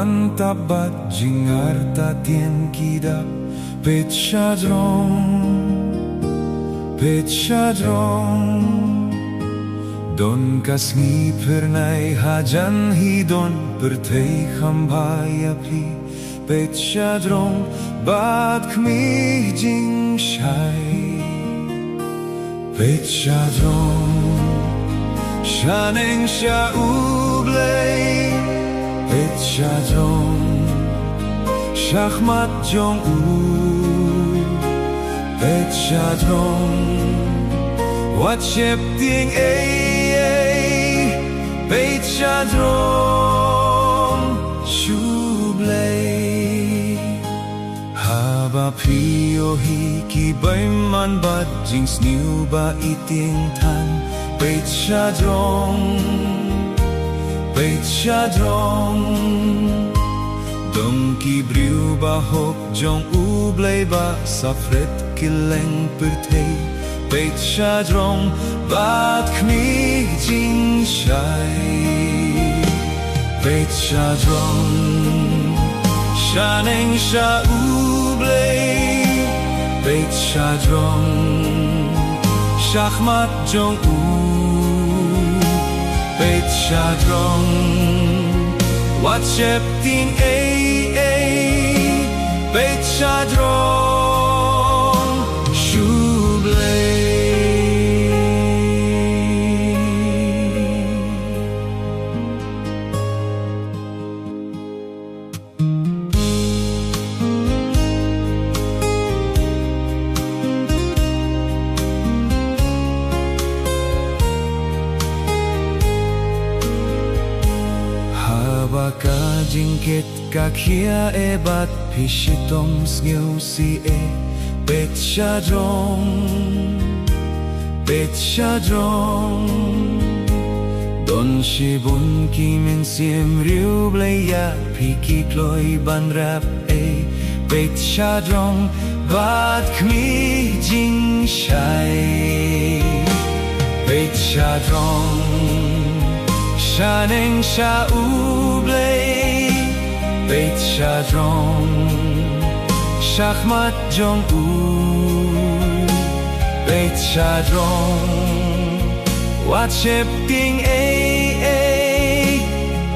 mantabat jingarta tien kidap petsyadrong Don kasngi pernai hajan hidon pertei khambayapi petsyadrong bat kmi jing shai petsyadrong shaneng sha ublei petsyadrong shachmat jong petsyadrong wat shep ting petsyadrong shublei haba piohi ki baiman bat jing sniu ba iting tan petsyadrong Dong ki briu ba hok jong ublei ba safret kileng pertei petsyadrong bat kmi jing shai petsyadrong shaneng sha ublei petsyadrong shachmat jong petsyadrong wat shep ting petsyadrong shublei Baka jingkit kakia ebat pishitom sngeu si petsyadrong Don shibun ki min siem riu bleya piki kloi ban rap petsyadrong bat kmi jing shai petsyadrong shaneng sha ublei petsyadrong shachmat jong petsyadrong wat shep ting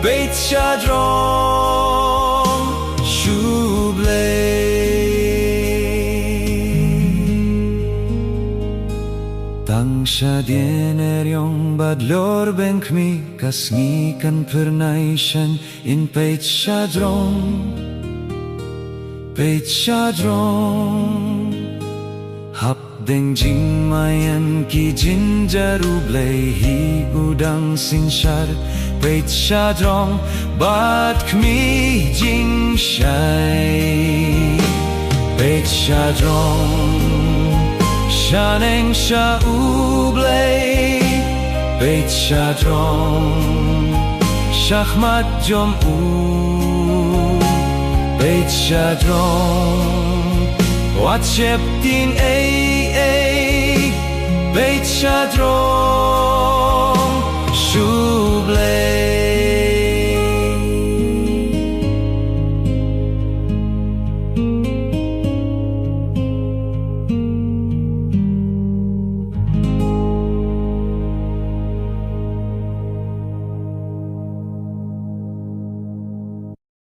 petsyadrong shublei Tang sha dieneryong badlor ben kmi kasngi kan pernai shan in petsyadrong hap deng jing mayan ki jinjaru blei hi udang sinshar petsyadrong bat kmi jing shai petsyadrong shaneng sha ublei petsyadrong shachmat jom petsyadrong wat shep ting petsyadrong